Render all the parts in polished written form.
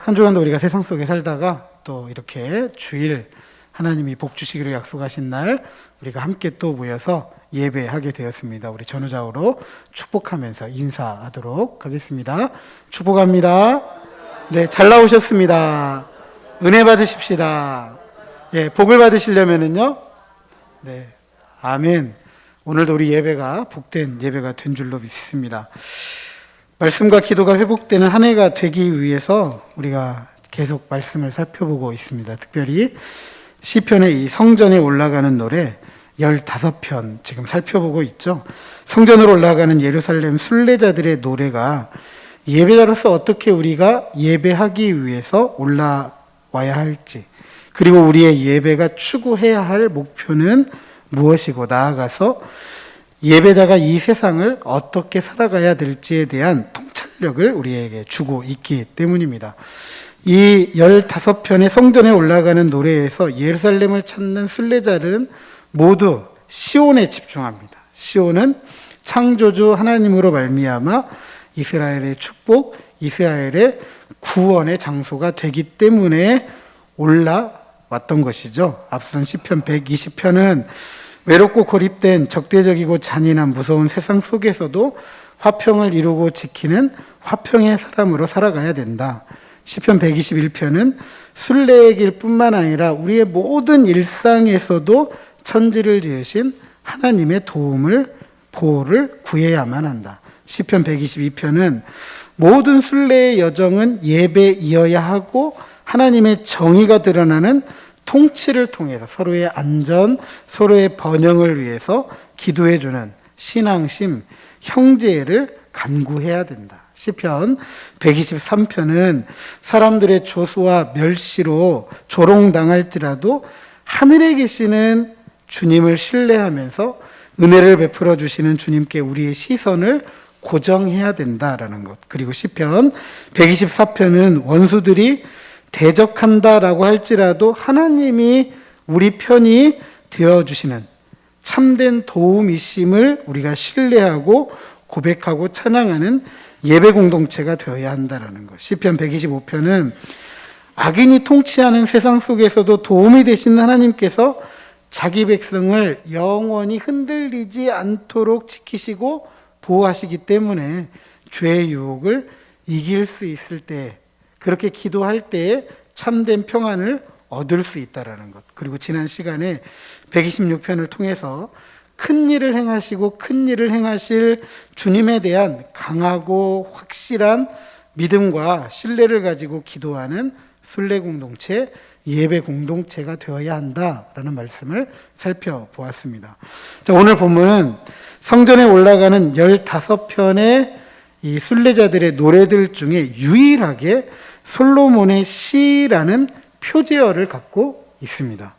한 주간도 우리가 세상 속에 살다가 또 이렇게 주일 하나님이 복 주시기로 약속하신 날 우리가 함께 또 모여서 예배하게 되었습니다. 우리 전후좌우로 축복하면서 인사하도록 하겠습니다. 축복합니다. 네, 잘 나오셨습니다. 은혜 받으십시다. 예, 복을 받으시려면은요. 네, 아멘. 오늘도 우리 예배가 복된 예배가 된 줄로 믿습니다. 말씀과 기도가 회복되는 한 해가 되기 위해서 우리가 계속 말씀을 살펴보고 있습니다. 특별히 시편의 이 성전에 올라가는 노래 15편 지금 살펴보고 있죠. 성전으로 올라가는 예루살렘 순례자들의 노래가 예배자로서 어떻게 우리가 예배하기 위해서 올라와야 할지, 그리고 우리의 예배가 추구해야 할 목표는 무엇이고, 나아가서 예배자가 이 세상을 어떻게 살아가야 될지에 대한 통찰력을 우리에게 주고 있기 때문입니다. 이 15편의 성전에 올라가는 노래에서 예루살렘을 찾는 순례자들은 모두 시온에 집중합니다. 시온은 창조주 하나님으로 말미암아 이스라엘의 축복, 이스라엘의 구원의 장소가 되기 때문에 올라왔던 것이죠. 앞선 시편 120편은 외롭고 고립된 적대적이고 잔인한 무서운 세상 속에서도 화평을 이루고 지키는 화평의 사람으로 살아가야 된다. 시편 121편은 순례의 길뿐만 아니라 우리의 모든 일상에서도 천지를 지으신 하나님의 도움을, 보호를 구해야만 한다. 시편 122편은 모든 순례의 여정은 예배이어야 하고 하나님의 정의가 드러나는 통치를 통해서 서로의 안전, 서로의 번영을 위해서 기도해주는 신앙심, 형제를 간구해야 된다. 시편 123편은 사람들의 조소와 멸시로 조롱당할지라도 하늘에 계시는 주님을 신뢰하면서 은혜를 베풀어 주시는 주님께 우리의 시선을 고정해야 된다라는 것. 그리고 시편 124편은 원수들이 대적한다라고 할지라도 하나님이 우리 편이 되어주시는 참된 도움이심을 우리가 신뢰하고 고백하고 찬양하는 예배 공동체가 되어야 한다는 것. 시편 125편은 악인이 통치하는 세상 속에서도 도움이 되시는 하나님께서 자기 백성을 영원히 흔들리지 않도록 지키시고 보호하시기 때문에 죄의 유혹을 이길 수 있을 때, 그렇게 기도할 때에 참된 평안을 얻을 수 있다는 것. 그리고 지난 시간에 126편을 통해서 큰 일을 행하시고 큰 일을 행하실 주님에 대한 강하고 확실한 믿음과 신뢰를 가지고 기도하는 순례 공동체, 예배 공동체가 되어야 한다라는 말씀을 살펴보았습니다. 자, 오늘 본문은 성전에 올라가는 15편의 이 순례자들의 노래들 중에 유일하게 솔로몬의 시라는 표제어를 갖고 있습니다.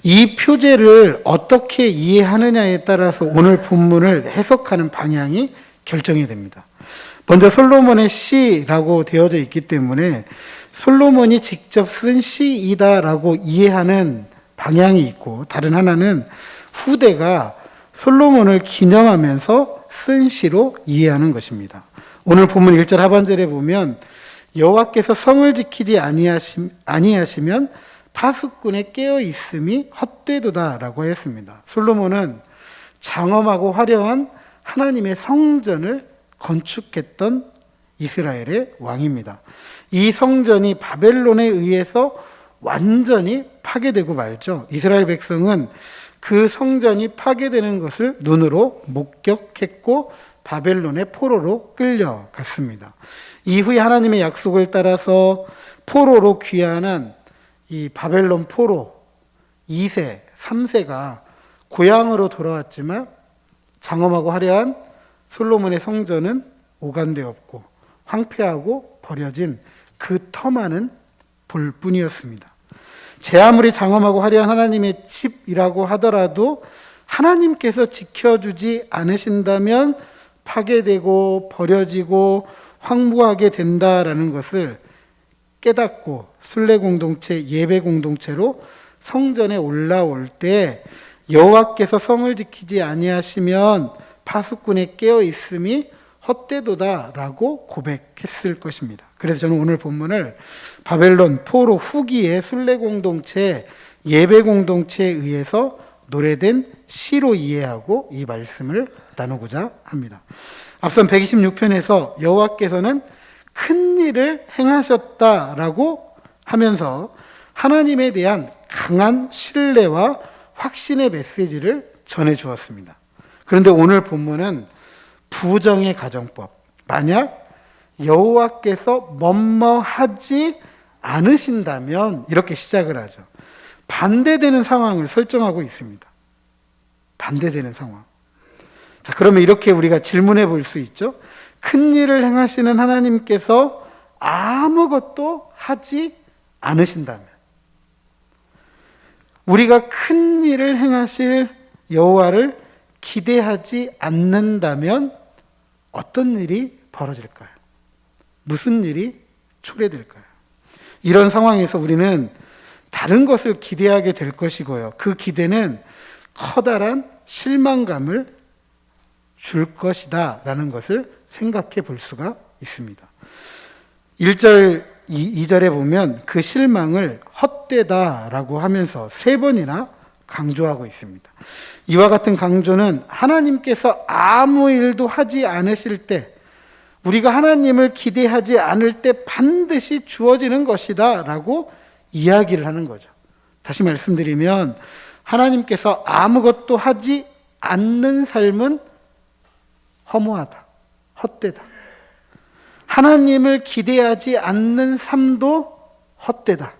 이 표제를 어떻게 이해하느냐에 따라서 오늘 본문을 해석하는 방향이 결정이 됩니다. 먼저 솔로몬의 시라고 되어져 있기 때문에 솔로몬이 직접 쓴 시이다라고 이해하는 방향이 있고, 다른 하나는 후대가 솔로몬을 기념하면서 쓴 시로 이해하는 것입니다. 오늘 본문 1절 하반절에 보면 여호와께서 성을 지키지 아니하시면 파수꾼의 깨어 있음이 헛되도다라고 했습니다. 솔로몬은 장엄하고 화려한 하나님의 성전을 건축했던 이스라엘의 왕입니다. 이 성전이 바벨론에 의해서 완전히 파괴되고 말죠. 이스라엘 백성은 그 성전이 파괴되는 것을 눈으로 목격했고 바벨론의 포로로 끌려갔습니다. 이후에 하나님의 약속을 따라서 포로로 귀환한 이 바벨론 포로 2세, 3세가 고향으로 돌아왔지만 장엄하고 화려한 솔로몬의 성전은 오간되었고 황폐하고 버려진 그 터만은 볼 뿐이었습니다. 제 아무리 장엄하고 화려한 하나님의 집이라고 하더라도 하나님께서 지켜주지 않으신다면 파괴되고 버려지고 황무하게 된다라는 것을 깨닫고 순례 공동체, 예배 공동체로 성전에 올라올 때 여호와께서 성을 지키지 아니하시면 파수꾼에 깨어 있음이 헛되도다라고 고백했을 것입니다. 그래서 저는 오늘 본문을 바벨론 포로 후기의 순례 공동체, 예배 공동체에 의해서 노래된 시로 이해하고 이 말씀을 나누고자 합니다. 앞선 126편에서 여호와께서는 큰 일을 행하셨다라고 하면서 하나님에 대한 강한 신뢰와 확신의 메시지를 전해 주었습니다. 그런데 오늘 본문은 부정의 가정법, 만약 여호와께서 뭐뭐하지 않으신다면 이렇게 시작을 하죠. 반대되는 상황을 설정하고 있습니다. 반대되는 상황. 자, 그러면 이렇게 우리가 질문해 볼 수 있죠. 큰 일을 행하시는 하나님께서 아무것도 하지 않으신다면, 우리가 큰 일을 행하실 여호와를 기대하지 않는다면 어떤 일이 벌어질까요? 무슨 일이 초래될까요? 이런 상황에서 우리는 다른 것을 기대하게 될 것이고요. 그 기대는 커다란 실망감을 줄 것이다 라는 것을 생각해 볼 수가 있습니다. 1절, 2절에 보면 그 실망을 헛되다 라고 하면서 3번이나 강조하고 있습니다. 이와 같은 강조는 하나님께서 아무 일도 하지 않으실 때, 우리가 하나님을 기대하지 않을 때 반드시 주어지는 것이다 라고 이야기를 하는 거죠. 다시 말씀드리면 하나님께서 아무것도 하지 않는 삶은 허무하다, 헛되다. 하나님을 기대하지 않는 삶도 헛되다.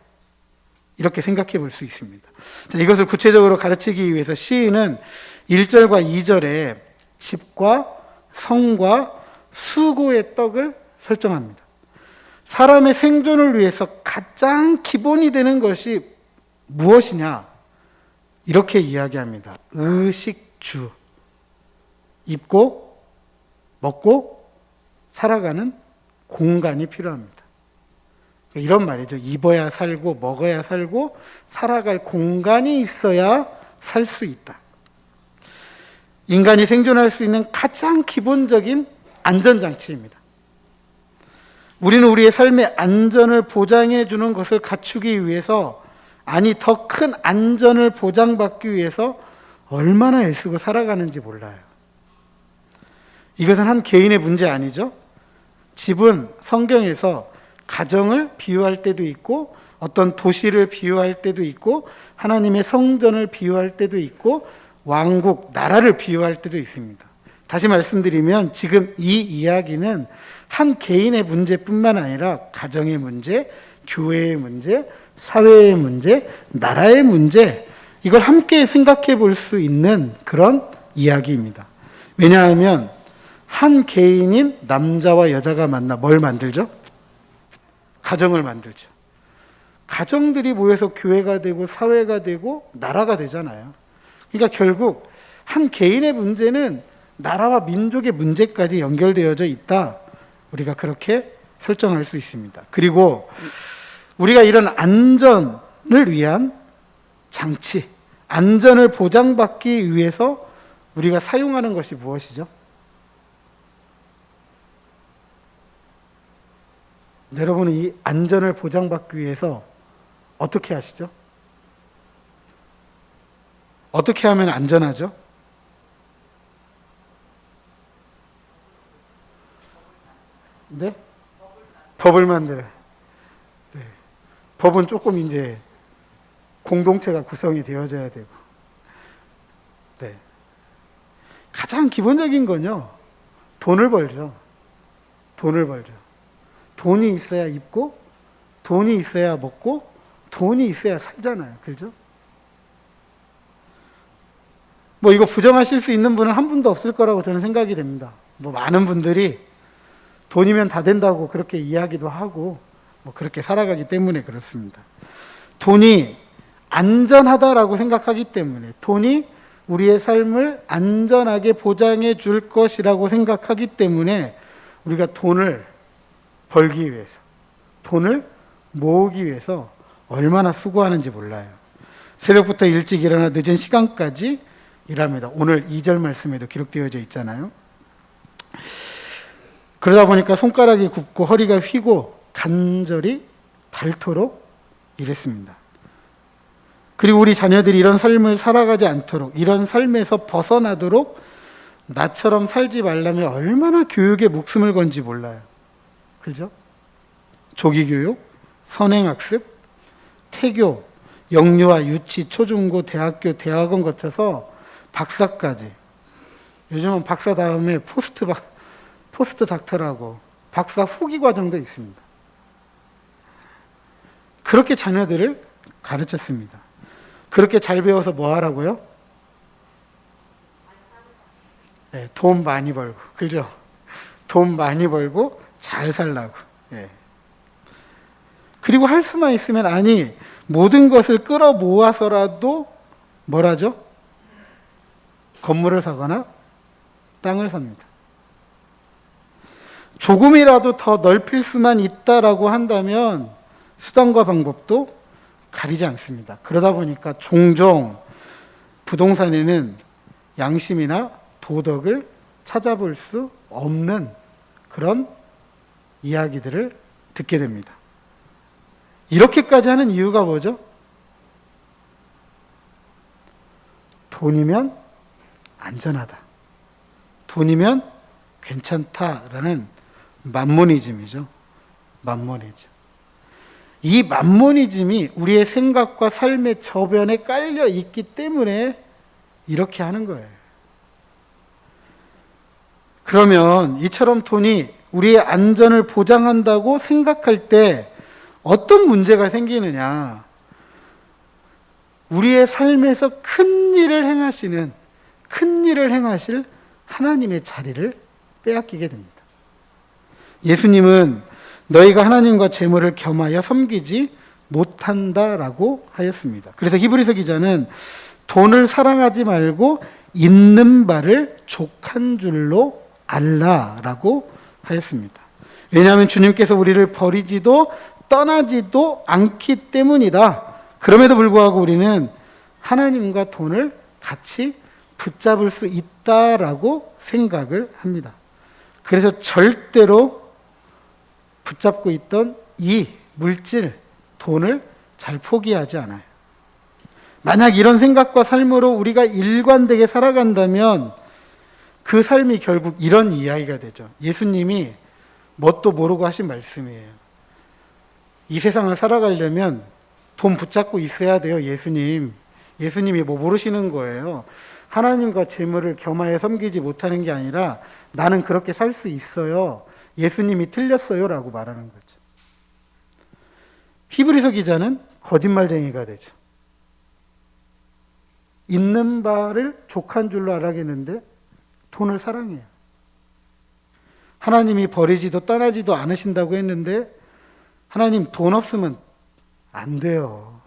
이렇게 생각해 볼 수 있습니다. 자, 이것을 구체적으로 가르치기 위해서 시인은 1절과 2절에 집과 성과 수고의 떡을 설정합니다. 사람의 생존을 위해서 가장 기본이 되는 것이 무엇이냐? 이렇게 이야기합니다. 의식주. 입고 먹고 살아가는 공간이 필요합니다. 이런 말이죠. 입어야 살고 먹어야 살고 살아갈 공간이 있어야 살 수 있다. 인간이 생존할 수 있는 가장 기본적인 안전장치입니다. 우리는 우리의 삶의 안전을 보장해 주는 것을 갖추기 위해서, 아니 더 큰 안전을 보장받기 위해서 얼마나 애쓰고 살아가는지 몰라요. 이것은 한 개인의 문제 아니죠. 집은 성경에서 가정을 비유할 때도 있고, 어떤 도시를 비유할 때도 있고, 하나님의 성전을 비유할 때도 있고, 왕국, 나라를 비유할 때도 있습니다. 다시 말씀드리면 지금 이 이야기는 한 개인의 문제뿐만 아니라 가정의 문제, 교회의 문제, 사회의 문제, 나라의 문제, 이걸 함께 생각해 볼 수 있는 그런 이야기입니다. 왜냐하면 한 개인인 남자와 여자가 만나 뭘 만들죠? 가정을 만들죠. 가정들이 모여서 교회가 되고 사회가 되고 나라가 되잖아요. 그러니까 결국 한 개인의 문제는 나라와 민족의 문제까지 연결되어져 있다. 우리가 그렇게 설정할 수 있습니다. 그리고 우리가 이런 안전을 위한 장치, 안전을 보장받기 위해서 우리가 사용하는 것이 무엇이죠? 여러분은 이 안전을 보장받기 위해서 어떻게 하시죠? 어떻게 하면 안전하죠? 네? 법을 만들어요. 네. 법은 조금 이제 공동체가 구성이 되어져야 되고. 네. 가장 기본적인 건요, 돈을 벌죠. 돈을 벌죠. 돈이 있어야 입고, 돈이 있어야 먹고, 돈이 있어야 살잖아요. 그죠? 뭐 이거 부정하실 수 있는 분은 한 분도 없을 거라고 저는 생각이 됩니다. 뭐 많은 분들이 돈이면 다 된다고 그렇게 이야기도 하고 뭐 그렇게 살아가기 때문에 그렇습니다. 돈이 안전하다라고 생각하기 때문에, 돈이 우리의 삶을 안전하게 보장해 줄 것이라고 생각하기 때문에 우리가 돈을 벌기 위해서, 돈을 모으기 위해서 얼마나 수고하는지 몰라요. 새벽부터 일찍 일어나 늦은 시간까지 일합니다. 오늘 2절 말씀에도 기록되어져 있잖아요. 그러다 보니까 손가락이 굽고 허리가 휘고 간절히 닳도록 일했습니다. 그리고 우리 자녀들이 이런 삶을 살아가지 않도록, 이런 삶에서 벗어나도록 나처럼 살지 말라면 얼마나 교육에 목숨을 건지 몰라요. 그죠? 조기교육, 선행학습, 태교, 영유아, 유치, 초중고, 대학교, 대학원 거쳐서 박사까지. 요즘은 박사 다음에 포스트 닥터라고 박사 후기 과정도 있습니다. 그렇게 자녀들을 가르쳤습니다. 그렇게 잘 배워서 뭐 하라고요? 네, 돈 많이 벌고, 그죠? 돈 많이 벌고 잘 살라고. 네. 그리고 할 수만 있으면, 아니, 모든 것을 끌어모아서라도 뭐라죠? 건물을 사거나 땅을 삽니다. 조금이라도 더 넓힐 수만 있다라고 한다면 수단과 방법도 가리지 않습니다. 그러다 보니까 종종 부동산에는 양심이나 도덕을 찾아볼 수 없는 그런 이야기들을 듣게 됩니다. 이렇게까지 하는 이유가 뭐죠? 돈이면 안전하다. 돈이면 괜찮다라는 맘모니즘이죠. 맘모니즘. 이 맘모니즘이 우리의 생각과 삶의 저변에 깔려 있기 때문에 이렇게 하는 거예요. 그러면 이처럼 돈이 우리의 안전을 보장한다고 생각할 때 어떤 문제가 생기느냐? 우리의 삶에서 큰 일을 행하실 하나님의 자리를 빼앗기게 됩니다. 예수님은 너희가 하나님과 재물을 겸하여 섬기지 못한다라고 하였습니다. 그래서 히브리서 기자는 돈을 사랑하지 말고 있는 바를 족한 줄로 알라라고 하였습니다. 왜냐하면 주님께서 우리를 버리지도 떠나지도 않기 때문이다. 그럼에도 불구하고 우리는 하나님과 돈을 같이 붙잡을 수 있다라고 생각을 합니다. 그래서 절대로 붙잡고 있던 이 물질, 돈을 잘 포기하지 않아요. 만약 이런 생각과 삶으로 우리가 일관되게 살아간다면 그 삶이 결국 이런 이야기가 되죠. 예수님이 뭣도 모르고 하신 말씀이에요. 이 세상을 살아가려면 돈 붙잡고 있어야 돼요, 예수님. 예수님이 뭐 모르시는 거예요. 하나님과 재물을 겸하여 섬기지 못하는 게 아니라 나는 그렇게 살 수 있어요. 예수님이 틀렸어요 라고 말하는 거죠. 히브리서 기자는 거짓말쟁이가 되죠. 있는 바를 족한 줄로 알아겠는데 돈을 사랑해요. 하나님이 버리지도 떠나지도 않으신다고 했는데 하나님 돈 없으면 안 돼요.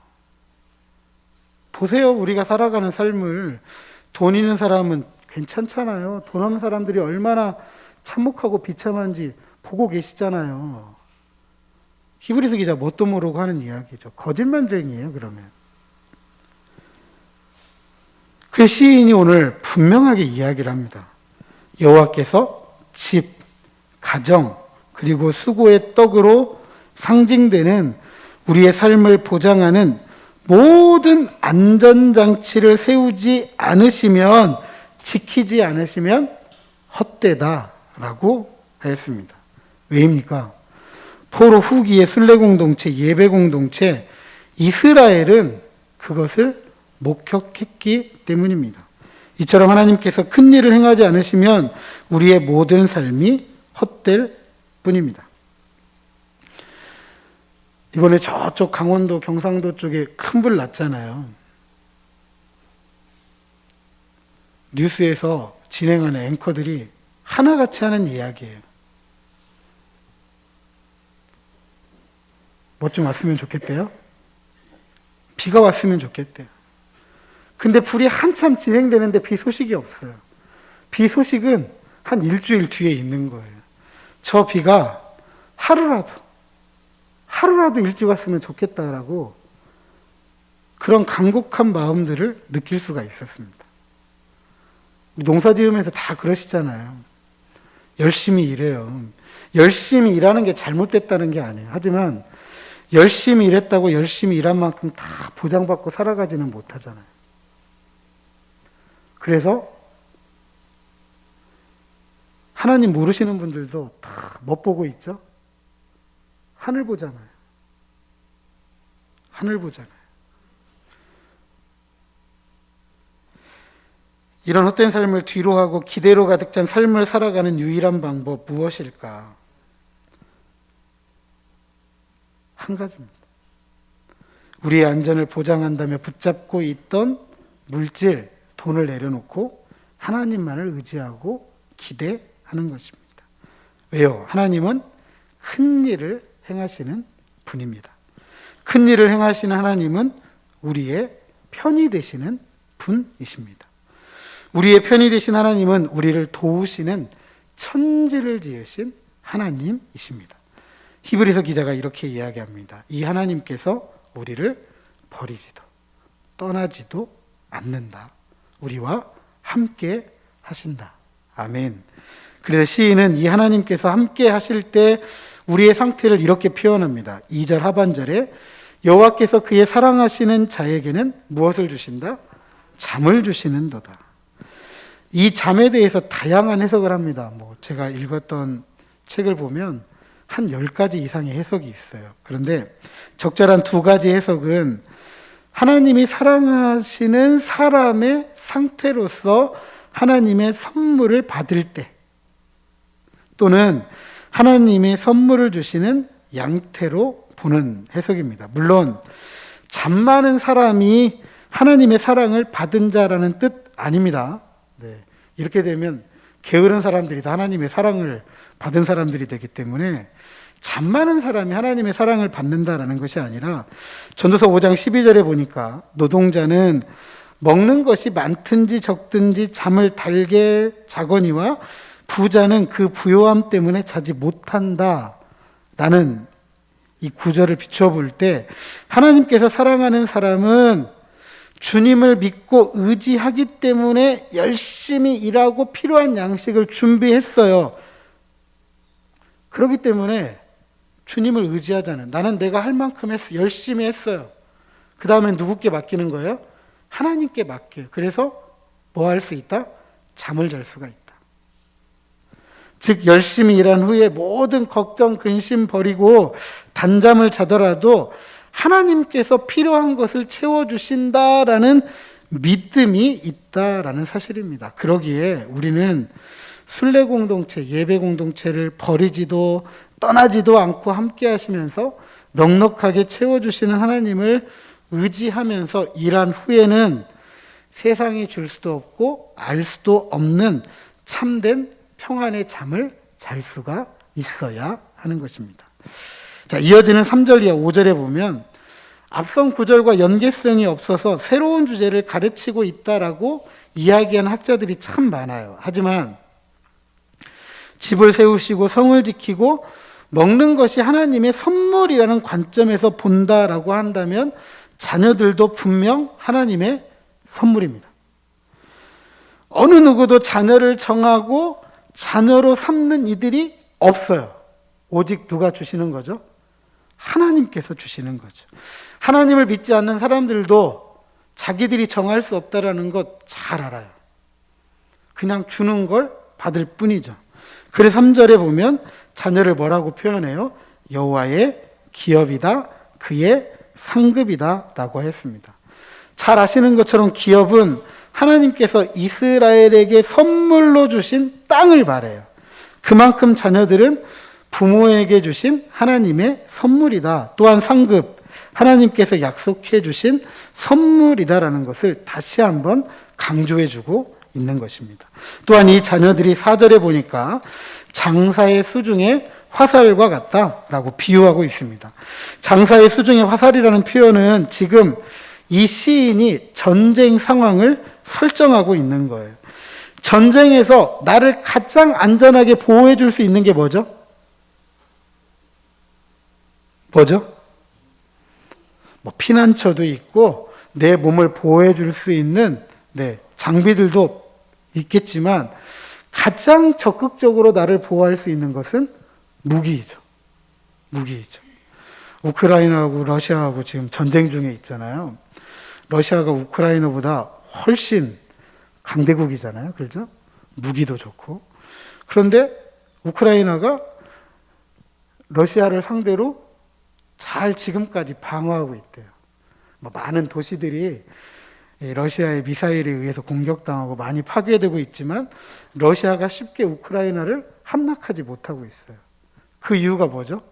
보세요. 우리가 살아가는 삶을. 돈 있는 사람은 괜찮잖아요. 돈 없는 사람들이 얼마나 참혹하고 비참한지 보고 계시잖아요. 히브리서 기자 뭣도 모르고 하는 이야기죠. 거짓말쟁이에요, 그러면. 그 시인이 오늘 분명하게 이야기를 합니다. 여호와께서 집, 가정, 그리고 수고의 떡으로 상징되는 우리의 삶을 보장하는 모든 안전장치를 세우지 않으시면, 지키지 않으시면 헛되다라고 하였습니다. 왜입니까? 포로 후기의 순례 공동체, 예배 공동체, 이스라엘은 그것을 목격했기 때문입니다. 이처럼 하나님께서 큰 일을 행하지 않으시면 우리의 모든 삶이 헛될 뿐입니다. 이번에 저쪽 강원도, 경상도 쪽에 큰 불 났잖아요. 뉴스에서 진행하는 앵커들이 하나같이 하는 이야기예요. 뭐 좀 왔으면 좋겠대요? 비가 왔으면 좋겠대요. 근데 불이 한참 진행되는데 비 소식이 없어요. 비 소식은 한 일주일 뒤에 있는 거예요. 저 비가 하루라도 일찍 왔으면 좋겠다라고 그런 간곡한 마음들을 느낄 수가 있었습니다. 농사 지으면서 다 그러시잖아요. 열심히 일해요. 열심히 일하는 게 잘못됐다는 게 아니에요. 하지만 열심히 일했다고 열심히 일한 만큼 다 보장받고 살아가지는 못하잖아요. 그래서 하나님 모르시는 분들도 다 못 보고 있죠? 하늘 보잖아요. 하늘 보잖아요. 이런 헛된 삶을 뒤로 하고 기대로 가득 찬 삶을 살아가는 유일한 방법 무엇일까? 한 가지입니다. 우리의 안전을 보장한다며 붙잡고 있던 물질, 돈을 내려놓고 하나님만을 의지하고 기대하는 것입니다. 왜요? 하나님은 큰 일을 행하시는 분입니다. 큰 일을 행하시는 하나님은 우리의 편이 되시는 분이십니다. 우리의 편이 되신 하나님은 우리를 도우시는 천지를 지으신 하나님이십니다. 히브리서 기자가 이렇게 이야기합니다. 이 하나님께서 우리를 버리지도 떠나지도 않는다. 우리와 함께 하신다. 아멘. 그래서 시인은 이 하나님께서 함께 하실 때 우리의 상태를 이렇게 표현합니다. 2절 하반절에 여호와께서 그의 사랑하시는 자에게는 무엇을 주신다? 잠을 주시는도다. 이 잠에 대해서 다양한 해석을 합니다. 제가 읽었던 책을 보면 한 10가지 이상의 해석이 있어요. 그런데 적절한 2가지 해석은 하나님이 사랑하시는 사람의 상태로서 하나님의 선물을 받을 때, 또는 하나님의 선물을 주시는 양태로 보는 해석입니다. 물론 잠 많은 사람이 하나님의 사랑을 받은 자라는 뜻 아닙니다. 이렇게 되면 게으른 사람들이 다 하나님의 사랑을 받은 사람들이 되기 때문에 잠 많은 사람이 하나님의 사랑을 받는다라는 것이 아니라 전도서 5장 12절에 보니까 노동자는 먹는 것이 많든지 적든지 잠을 달게 자거니와 부자는 그 부요함 때문에 자지 못한다라는 이 구절을 비추어 볼 때 하나님께서 사랑하는 사람은 주님을 믿고 의지하기 때문에 열심히 일하고 필요한 양식을 준비했어요. 그렇기 때문에 주님을 의지하잖아요. 나는 내가 할 만큼 했어. 열심히 했어요. 그 다음에 누구께 맡기는 거예요? 하나님께 맡겨요. 그래서 뭐 할 수 있다? 잠을 잘 수가 있다. 즉 열심히 일한 후에 모든 걱정, 근심 버리고 단잠을 자더라도 하나님께서 필요한 것을 채워주신다라는 믿음이 있다라는 사실입니다. 그러기에 우리는 순례 공동체, 예배 공동체를 버리지도 떠나지도 않고 함께 하시면서 넉넉하게 채워주시는 하나님을 의지하면서 일한 후에는 세상이 줄 수도 없고 알 수도 없는 참된 평안의 잠을 잘 수가 있어야 하는 것입니다. 자, 이어지는 3절 이하 5절에 보면 앞선 9절과 연계성이 없어서 새로운 주제를 가르치고 있다라고 이야기하는 학자들이 참 많아요. 하지만 집을 세우시고 성을 지키고 먹는 것이 하나님의 선물이라는 관점에서 본다라고 한다면 자녀들도 분명 하나님의 선물입니다. 어느 누구도 자녀를 정하고 자녀로 삼는 이들이 없어요. 오직 누가 주시는 거죠? 하나님께서 주시는 거죠. 하나님을 믿지 않는 사람들도 자기들이 정할 수 없다라는 것 잘 알아요. 그냥 주는 걸 받을 뿐이죠. 그래서 3절에 보면 자녀를 뭐라고 표현해요? 여호와의 기업이다, 그의 상급이다 라고 했습니다. 잘 아시는 것처럼 기업은 하나님께서 이스라엘에게 선물로 주신 땅을 말해요. 그만큼 자녀들은 부모에게 주신 하나님의 선물이다. 또한 상급, 하나님께서 약속해 주신 선물이다라는 것을 다시 한번 강조해 주고 있는 것입니다. 또한 이 자녀들이 4절에 보니까 장사의 수중에 화살과 같다라고 비유하고 있습니다. 장사의 수중에 화살이라는 표현은 지금 이 시인이 전쟁 상황을 설정하고 있는 거예요. 전쟁에서 나를 가장 안전하게 보호해 줄 수 있는 게 뭐죠? 뭐죠? 피난처도 있고 내 몸을 보호해 줄 수 있는 장비들도 있겠지만 가장 적극적으로 나를 보호할 수 있는 것은 무기이죠. 무기이죠. 우크라이나하고 러시아하고 지금 전쟁 중에 있잖아요. 러시아가 우크라이나보다 훨씬 강대국이잖아요. 그렇죠? 무기도 좋고. 그런데 우크라이나가 러시아를 상대로 잘 지금까지 방어하고 있대요. 많은 도시들이 러시아의 미사일에 의해서 공격당하고 많이 파괴되고 있지만 러시아가 쉽게 우크라이나를 함락하지 못하고 있어요. 그 이유가 뭐죠?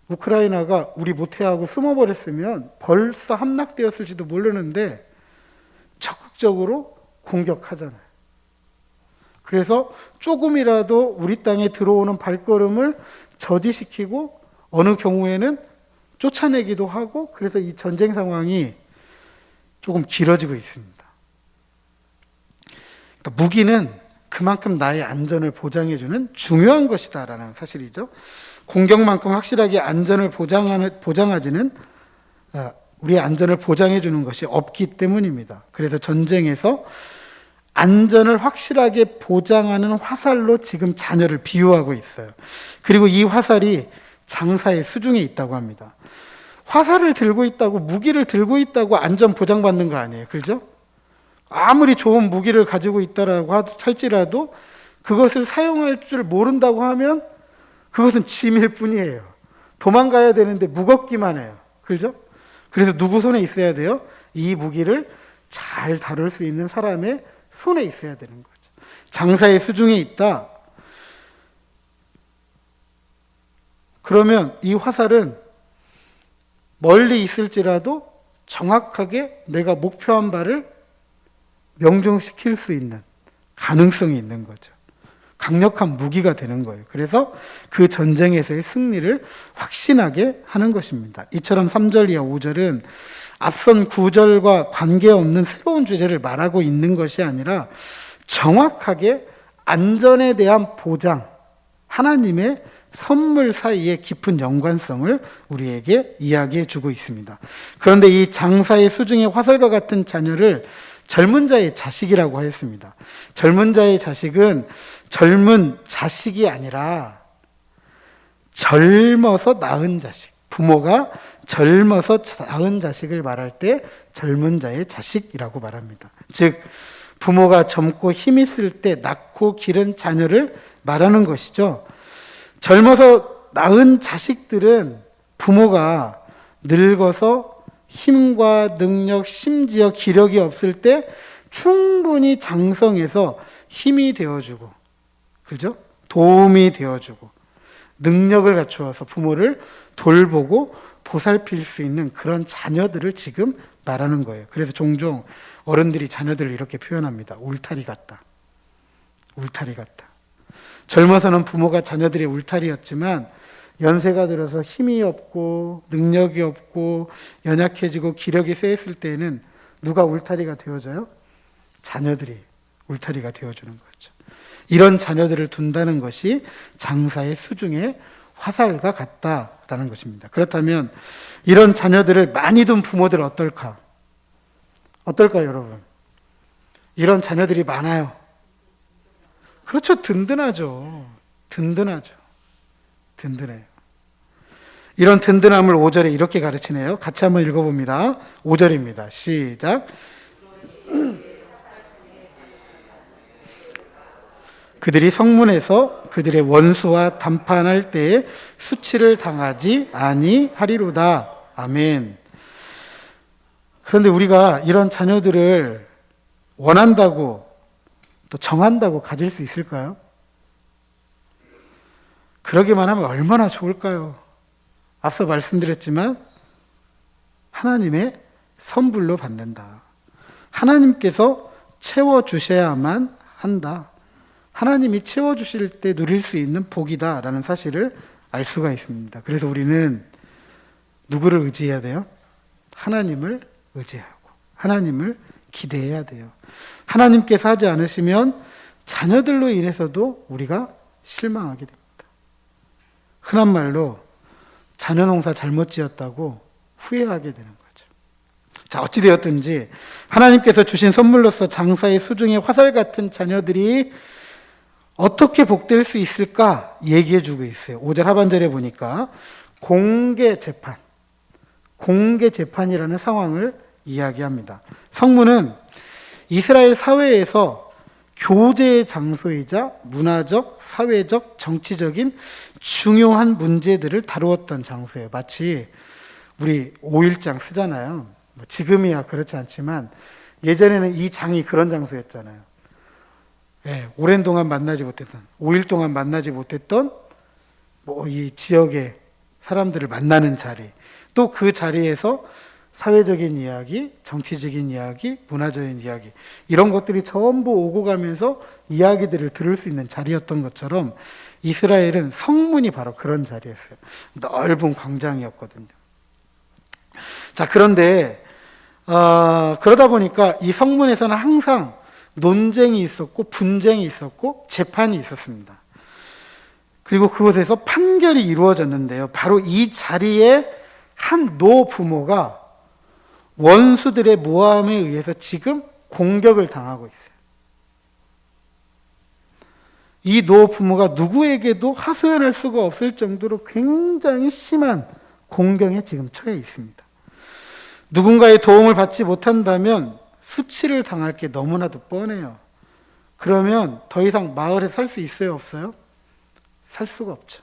우크라이나가 우리 못해하고 숨어버렸으면 벌써 함락되었을지도 모르는데 적극적으로 공격하잖아요. 그래서 조금이라도 우리 땅에 들어오는 발걸음을 저지시키고 어느 경우에는 쫓아내기도 하고, 그래서 이 전쟁 상황이 조금 길어지고 있습니다. 그러니까 무기는 그만큼 나의 안전을 보장해주는 중요한 것이다라는 사실이죠. 공격만큼 확실하게 안전을 보장하지는 우리의 안전을 보장해주는 것이 없기 때문입니다. 그래서 전쟁에서 안전을 확실하게 보장하는 화살로 지금 자녀를 비유하고 있어요. 그리고 이 화살이 장사의 수중에 있다고 합니다. 화살을 들고 있다고, 무기를 들고 있다고 안전 보장받는 거 아니에요. 그렇죠? 아무리 좋은 무기를 가지고 있다라고 할지라도 그것을 사용할 줄 모른다고 하면 그것은 짐일 뿐이에요. 도망가야 되는데 무겁기만 해요. 그렇죠? 그래서 누구 손에 있어야 돼요? 이 무기를 잘 다룰 수 있는 사람의 손에 있어야 되는 거죠. 장사의 수중에 있다. 그러면 이 화살은 멀리 있을지라도 정확하게 내가 목표한 바를 명중시킬 수 있는 가능성이 있는 거죠. 강력한 무기가 되는 거예요. 그래서 그 전쟁에서의 승리를 확신하게 하는 것입니다. 이처럼 3절 이하 5절은 앞선 9절과 관계없는 새로운 주제를 말하고 있는 것이 아니라 정확하게 안전에 대한 보장, 하나님의 선물 사이의 깊은 연관성을 우리에게 이야기해 주고 있습니다. 그런데 이 장사의 수중의 화살과 같은 자녀를 젊은 자의 자식이라고 했습니다. 젊은 자의 자식은 젊은 자식이 아니라 젊어서 낳은 자식, 부모가 젊어서 낳은 자식을 말할 때 젊은 자의 자식이라고 말합니다. 즉 부모가 젊고 힘 있을 때 낳고 기른 자녀를 말하는 것이죠. 젊어서 낳은 자식들은 부모가 늙어서 힘과 능력, 심지어 기력이 없을 때 충분히 장성해서 힘이 되어주고, 그죠? 도움이 되어주고, 능력을 갖추어서 부모를 돌보고 보살필 수 있는 그런 자녀들을 지금 말하는 거예요. 그래서 종종 어른들이 자녀들을 이렇게 표현합니다. 울타리 같다. 울타리 같다. 젊어서는 부모가 자녀들의 울타리였지만 연세가 들어서 힘이 없고 능력이 없고 연약해지고 기력이 쇠했을 때에는 누가 울타리가 되어져요? 자녀들이 울타리가 되어주는 거죠. 이런 자녀들을 둔다는 것이 장사의 수중에 화살과 같다라는 것입니다. 그렇다면 이런 자녀들을 많이 둔 부모들 어떨까? 어떨까요, 여러분? 이런 자녀들이 많아요. 그렇죠. 든든하죠. 든든하죠. 든든해요. 이런 든든함을 5절에 이렇게 가르치네요. 같이 한번 읽어봅니다. 5절입니다. 시작. 그들이 성문에서 그들의 원수와 담판할 때에 수치를 당하지 아니하리로다. 아멘. 그런데 우리가 이런 자녀들을 원한다고 또 정한다고 가질 수 있을까요? 그러기만 하면 얼마나 좋을까요? 앞서 말씀드렸지만 하나님의 선불로 받는다. 하나님께서 채워주셔야만 한다. 하나님이 채워주실 때 누릴 수 있는 복이다라는 사실을 알 수가 있습니다. 그래서 우리는 누구를 의지해야 돼요? 하나님을 의지하고 하나님을 기대해야 돼요. 하나님께서 하지 않으시면 자녀들로 인해서도 우리가 실망하게 됩니다. 흔한 말로 자녀 농사 잘못 지었다고 후회하게 되는 거죠. 자, 어찌되었든지 하나님께서 주신 선물로서 장사의 수중에 화살 같은 자녀들이 어떻게 복될 수 있을까 얘기해 주고 있어요. 5절 하반절에 보니까 공개 재판이라는 상황을 이야기합니다. 성문은 이스라엘 사회에서 교제의 장소이자 문화적, 사회적, 정치적인 중요한 문제들을 다루었던 장소예요. 마치 우리 5일장 쓰잖아요. 지금이야 그렇지 않지만 예전에는 이 장이 그런 장소였잖아요. 네, 오랜 동안 만나지 못했던, 5일 동안 만나지 못했던 이 지역의 사람들을 만나는 자리, 또 그 자리에서 사회적인 이야기, 정치적인 이야기, 문화적인 이야기, 이런 것들이 전부 오고 가면서 이야기들을 들을 수 있는 자리였던 것처럼 이스라엘은 성문이 바로 그런 자리였어요. 넓은 광장이었거든요. 자, 그런데 그러다 보니까 이 성문에서는 항상 논쟁이 있었고 분쟁이 있었고 재판이 있었습니다. 그리고 그곳에서 판결이 이루어졌는데요. 바로 이 자리에 한 노부모가 원수들의 모함에 의해서 지금 공격을 당하고 있어요. 이 노부모가 누구에게도 하소연할 수가 없을 정도로 굉장히 심한 공경에 지금 처해 있습니다. 누군가의 도움을 받지 못한다면 수치를 당할 게 너무나도 뻔해요. 그러면 더 이상 마을에 살 수 있어요, 없어요? 살 수가 없죠.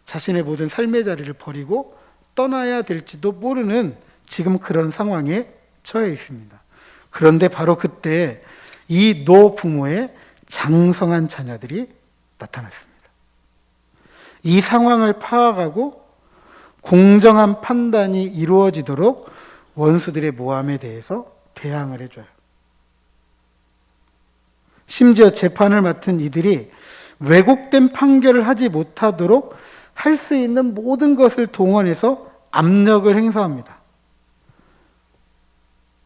자신의 모든 삶의 자리를 버리고 떠나야 될지도 모르는 지금 그런 상황에 처해 있습니다. 그런데 바로 그때 이 노부모의 장성한 자녀들이 나타났습니다. 이 상황을 파악하고 공정한 판단이 이루어지도록 원수들의 모함에 대해서 대항을 해줘요. 심지어 재판을 맡은 이들이 왜곡된 판결을 하지 못하도록 할 수 있는 모든 것을 동원해서 압력을 행사합니다.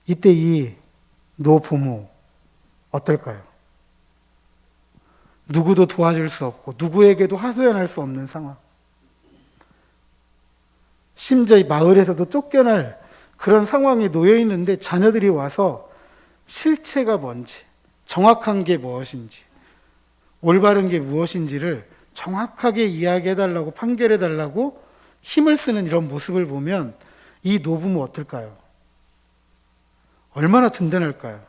이때 이 노부모 어떨까요? 누구도 도와줄 수 없고 누구에게도 하소연할 수 없는 상황. 심지어 이 마을에서도 쫓겨날 그런 상황에 놓여 있는데 자녀들이 와서 실체가 뭔지, 정확한 게 무엇인지, 올바른 게 무엇인지를 정확하게 이야기해달라고, 판결해달라고 힘을 쓰는 이런 모습을 보면 이 노부모 어떨까요? 얼마나 든든할까요?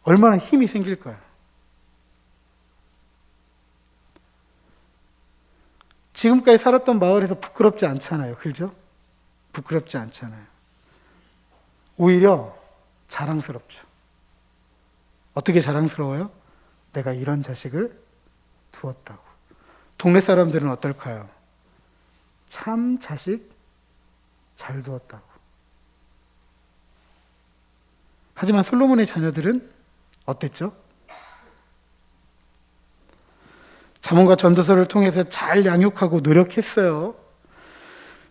얼마나 힘이 생길까요? 지금까지 살았던 마을에서 부끄럽지 않잖아요. 그죠? 부끄럽지 않잖아요. 오히려 자랑스럽죠. 어떻게 자랑스러워요? 내가 이런 자식을 두었다고. 동네 사람들은 어떨까요? 참 자식 잘 두었다고. 하지만 솔로몬의 자녀들은 어땠죠? 잠언과 전도서를 통해서 잘 양육하고 노력했어요.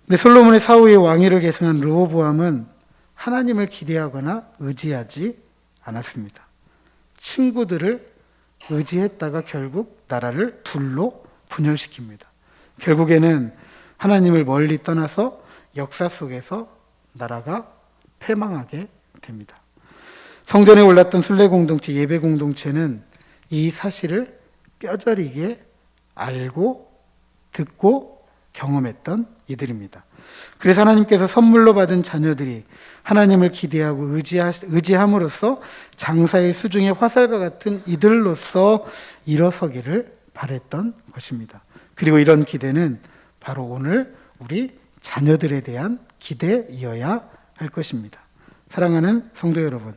근데 솔로몬의 사후에 왕위를 계승한 르호보암은 하나님을 기대하거나 의지하지 않았습니다. 친구들을 의지했다가 결국 나라를 둘로 분열시킵니다. 결국에는 하나님을 멀리 떠나서 역사 속에서 나라가 패망하게 됩니다. 성전에 올랐던 순례 공동체, 예배 공동체는 이 사실을 뼈저리게 알고 듣고 경험했던 이들입니다. 그래서 하나님께서 선물로 받은 자녀들이 하나님을 기대하고 의지함으로써 장사의 수중에 화살과 같은 이들로서 일어서기를 바랬던 것입니다. 그리고 이런 기대는 바로 오늘 우리 자녀들에 대한 기대이어야 할 것입니다. 사랑하는 성도 여러분,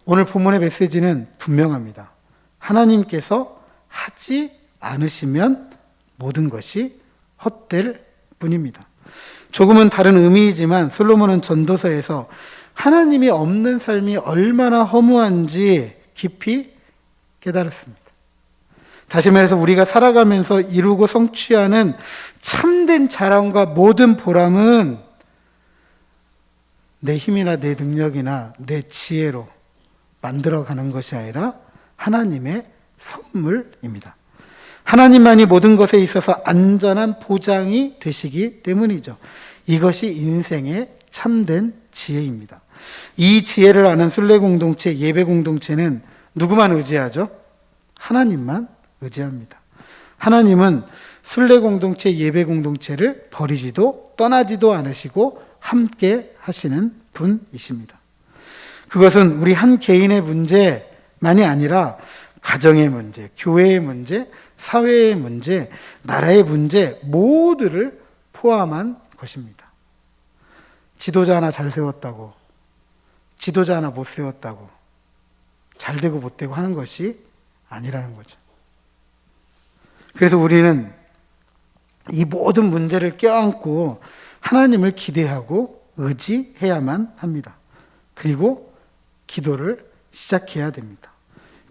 오늘 본문의 메시지는 분명합니다. 하나님께서 하지 않으시면 모든 것이 헛될 뿐입니다. 조금은 다른 의미이지만 솔로몬은 전도서에서 하나님이 없는 삶이 얼마나 허무한지 깊이 깨달았습니다. 다시 말해서 우리가 살아가면서 이루고 성취하는 참된 자랑과 모든 보람은 내 힘이나 내 능력이나 내 지혜로 만들어가는 것이 아니라 하나님의 선물입니다. 하나님만이 모든 것에 있어서 안전한 보장이 되시기 때문이죠. 이것이 인생의 참된 지혜입니다. 이 지혜를 아는 순례 공동체, 예배 공동체는 누구만 의지하죠? 하나님만 의지합니다. 하나님은 순례 공동체, 예배 공동체를 버리지도 떠나지도 않으시고 함께 하시는 분이십니다. 그것은 우리 한 개인의 문제만이 아니라 가정의 문제, 교회의 문제, 사회의 문제, 나라의 문제 모두를 포함한 것입니다. 지도자 하나 잘 세웠다고, 지도자 하나 못 세웠다고 잘 되고 못 되고 하는 것이 아니라는 거죠. 그래서 우리는 이 모든 문제를 껴안고 하나님을 기대하고 의지해야만 합니다. 그리고 기도를 시작해야 됩니다.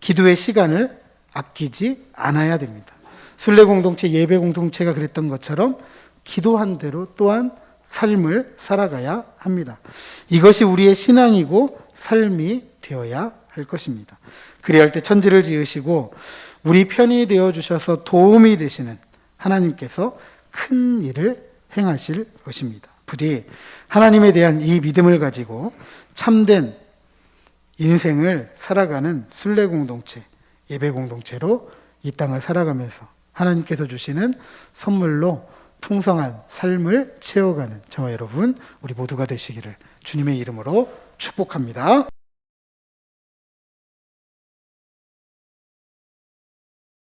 기도의 시간을 아끼지 않아야 됩니다. 순례 공동체, 예배 공동체가 그랬던 것처럼 기도한 대로 또한 삶을 살아가야 합니다. 이것이 우리의 신앙이고 삶이 되어야 할 것입니다. 그래야 할 때 천지를 지으시고 우리 편이 되어 주셔서 도움이 되시는 하나님께서 큰 일을 행하실 것입니다. 부디 하나님에 대한 이 믿음을 가지고 참된 인생을 살아가는 순례 공동체, 예배 공동체로 이 땅을 살아가면서 하나님께서 주시는 선물로 풍성한 삶을 채워가는 저와 여러분, 우리 모두가 되시기를 주님의 이름으로 축복합니다.